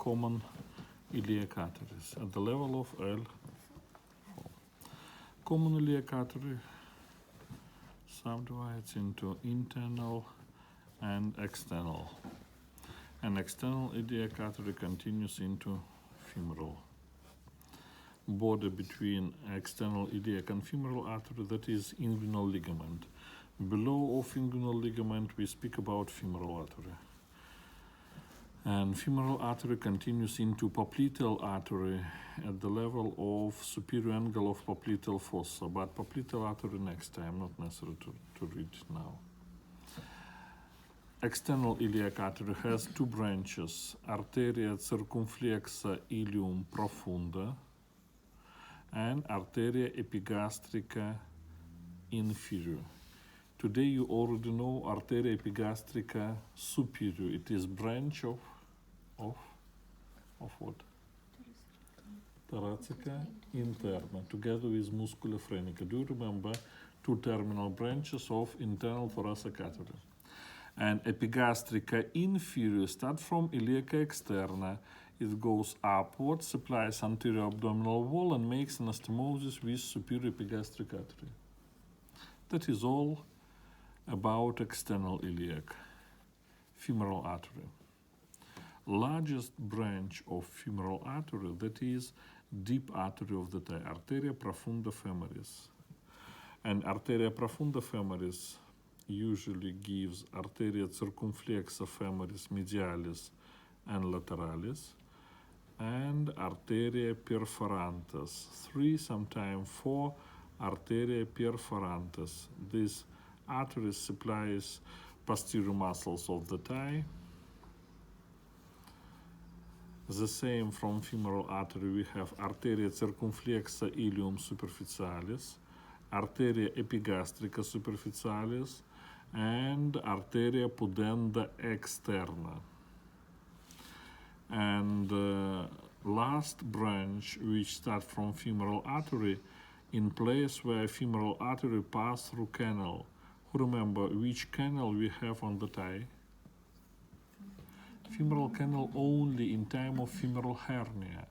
common iliac arteries at the level of L4. Common iliac artery subdivides into internal and external. And external iliac artery continues into femoral. Border between external iliac and femoral artery, that is inguinal ligament. Below of inguinal ligament, we speak about femoral artery. And femoral artery continues into popliteal artery at the level of superior angle of popliteal fossa, but popliteal artery next time, not necessary to read now. External iliac artery has two branches, arteria circumflexa ilium profunda and arteria epigastrica inferior. Today you already know arteria epigastrica superior. It is branch of what? Thoracica interna, together with muscula phrenica. Do you remember two terminal branches of internal thoracic artery? And epigastrica inferior start from iliaca externa. It goes upward, supplies anterior abdominal wall, and makes anastomosis with superior epigastric artery. That is all about external iliac. Femoral artery. Largest branch of femoral artery, that is deep artery of the thigh, arteria profunda femoris. And arteria profunda femoris usually gives arteria circumflexa femoris medialis and lateralis, and arteria perforantes, 3, sometimes 4 arteria perforantes. This artery supplies posterior muscles of the thigh. The same from femoral artery, we have arteria circumflexa ilium superficialis, arteria epigastrica superficialis, and arteria pudenda externa. And last branch, which starts from femoral artery, in place where femoral artery pass through canal. Who remember which canal we have on the thigh? Femoral canal only in time of femoral hernia,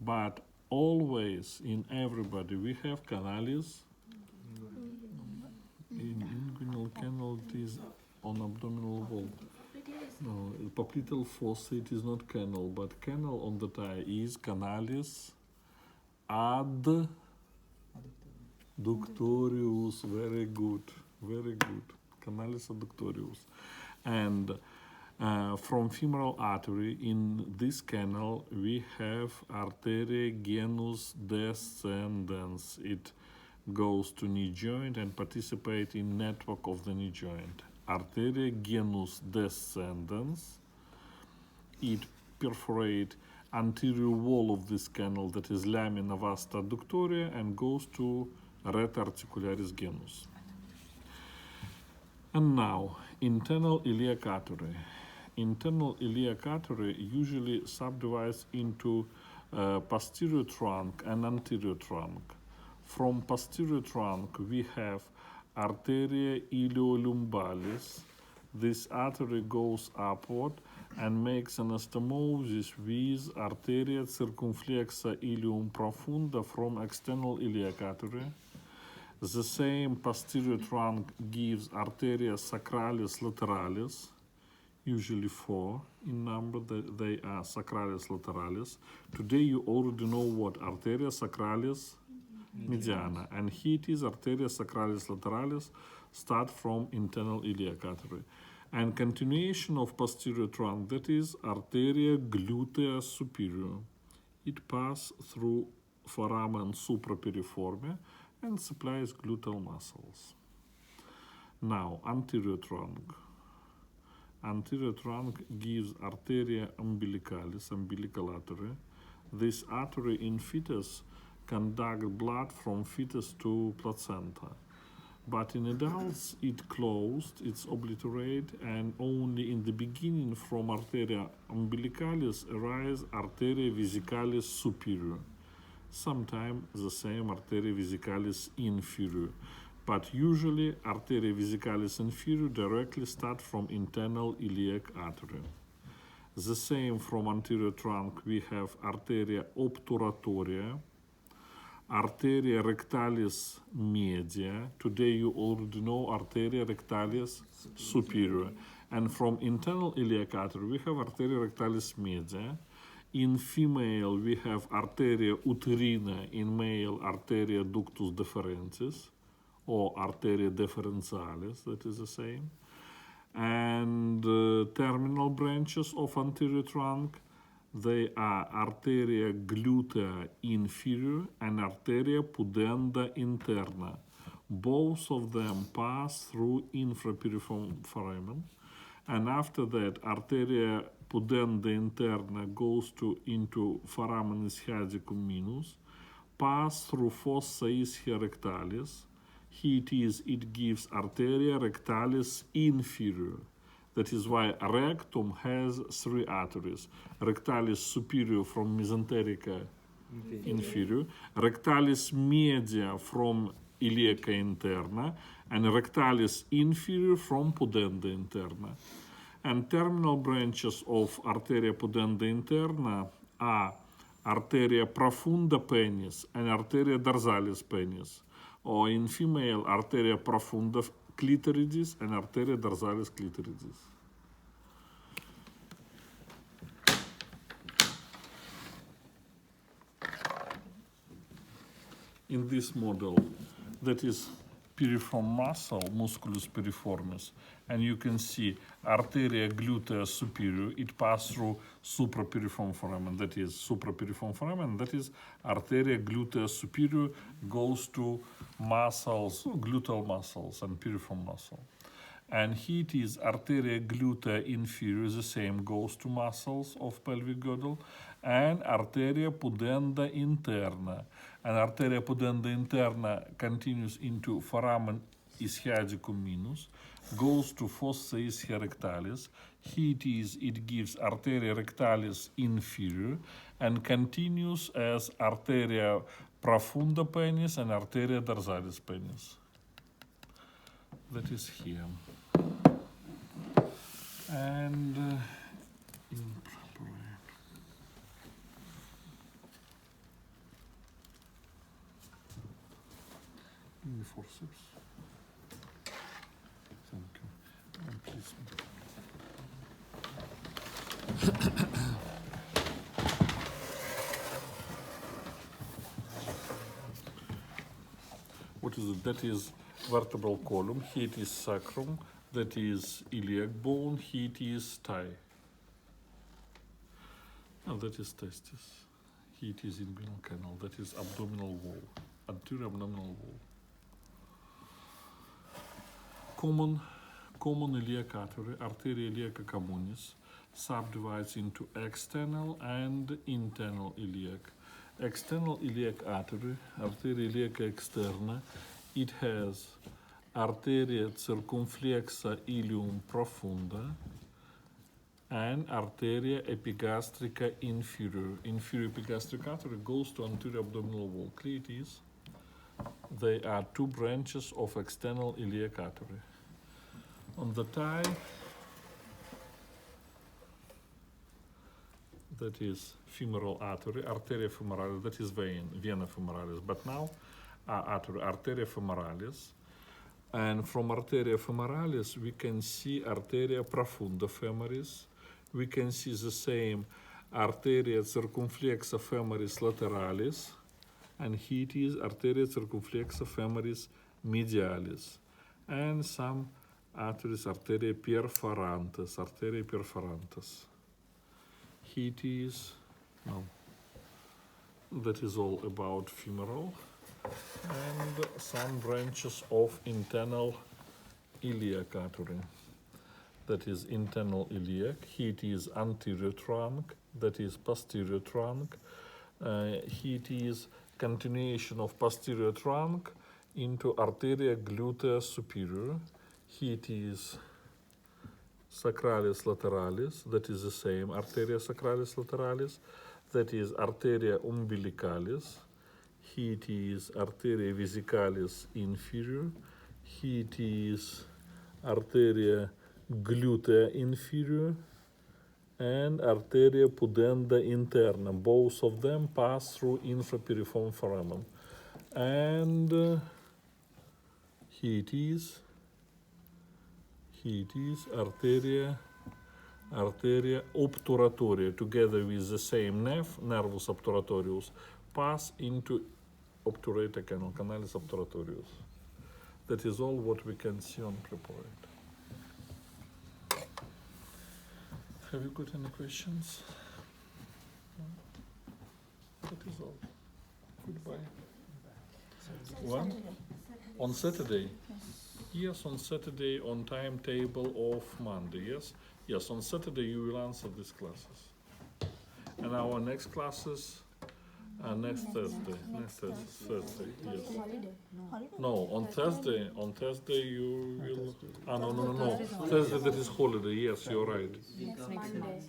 but always in everybody we have canalis. In inguinal canal it is on abdominal wall. No, popliteal fossa it is not canal, but canal on the thigh is canalis adductorius. Very good, very good. Canalis adductorius. And from femoral artery, in this canal, we have arteria genus descendens. It goes to knee joint and participate in network of the knee joint. Arteria genus descendens. It perforate anterior wall of this canal, that is lamina vasta adductoria, and goes to rete articularis genus. And now, internal iliac artery. Internal iliac artery usually subdivides into posterior trunk and anterior trunk. From posterior trunk, we have arteria iliolumbalis. This artery goes upward and makes anastomosis with arteria circumflexa ilium profunda from external iliac artery. The same posterior trunk gives arteria sacralis lateralis, usually 4 in number, they are sacralis lateralis. Today you already know what arteria sacralis mediana, and here it is arteria sacralis lateralis, start from internal iliac artery. And continuation of posterior trunk, that is arteria glutea superior. It passes through foramen suprapiriforme and supplies gluteal muscles. Now, anterior trunk. Anterior trunk gives arteria umbilicalis, umbilical artery. This artery in fetus conducts blood from fetus to placenta. But in adults, it closed, it's obliterate, and only in the beginning from arteria umbilicalis arise arteria vesicalis superior. Sometimes the same arteria vesicalis inferior. But usually arteria vesicalis inferior directly start from internal iliac artery. The same from anterior trunk, we have arteria obturatoria, arteria rectalis media. Today you already know arteria rectalis superior. And from internal iliac artery, we have arteria rectalis media. In female, we have arteria uterina. In male, arteria ductus deferentis or arteria deferentialis, that is the same. And terminal branches of anterior trunk, they are arteria glutea inferior and arteria pudenda interna. Both of them pass through infrapiriform foramen. And after that, arteria pudenda interna goes into foramen ischiadicum minus, pass through fossa ischia rectalis. It gives arteria rectalis inferior. That is why rectum has three arteries. Rectalis superior from mesenterica inferior, rectalis media from iliaca interna, and rectalis inferior from pudenda interna. And terminal branches of arteria pudenda interna are arteria profunda penis and arteria dorsalis penis, or in female, arteria profunda clitoridis and arteria dorsalis clitoridis. In this model, that is piriform muscle, musculus piriformis, and you can see arteria glutea superior, it passes through suprapiriform foramen, that is suprapiriform foramen, that is arteria glutea superior goes to muscles, gluteal muscles and piriform muscle. And it is arteria glutea inferior, the same, goes to muscles of pelvic girdle, and arteria pudenda interna. And arteria pudenda interna continues into foramen ischiadicum minus, goes to fossa ischia rectalis. It gives arteria rectalis inferior and continues as arteria profunda penis and arteria dorsalis penis. That is here. And in the forceps. Thank you. And please. What is it? That is vertebral column. Here it is sacrum. That is iliac bone. Here it is thigh. And that is testis. Here it is inguinal canal. That is abdominal wall, anterior abdominal wall. Common iliac artery, arteria iliaca communis, subdivides into external and internal iliac. External iliac artery, arteria iliaca externa, it has arteria circumflexa ilium profunda and arteria epigastrica inferior. Inferior epigastric artery goes to anterior abdominal wall. Clear it is. They are two branches of external iliac artery. On the thigh, that is femoral artery, arteria femoralis, that is vein, vena femoralis. But now, artery, arteria femoralis. And from arteria femoralis, we can see arteria profunda femoris. We can see the same arteria circumflexa femoris lateralis. And here it is arteria circumflexa femoris medialis. And some arteries, arteria perforantes, arteria perforantes. Here it is, no, that is all about femoral. And some branches of internal iliac artery. That is internal iliac. Here it is anterior trunk. That is posterior trunk. Here it is continuation of posterior trunk into arteria glutea superior. Here it is sacralis lateralis. That is the same arteria sacralis lateralis. That is arteria umbilicalis. Here it is arteria vesicalis inferior. Here it is arteria glutea inferior. and arteria pudenda interna. Both of them pass through infrapiriform foramen. And here it is arteria obturatoria, together with the same nervus obturatorius, pass into obturator canal, canalis obturatorius. That is all what we can see on preporate. Have you got any questions? That is all. Goodbye. When? On Saturday? Yes, on Saturday, on timetable of Monday, yes? Yes, on Saturday you will answer these classes. And our next classes are next Thursday. Next Thursday, yes. No, on Thursday you will... no. Thursday that is holiday, yes, you're right. Next Monday.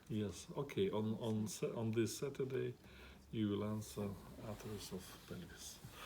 Yes, okay, on this Saturday you will answer arteries of pelvis.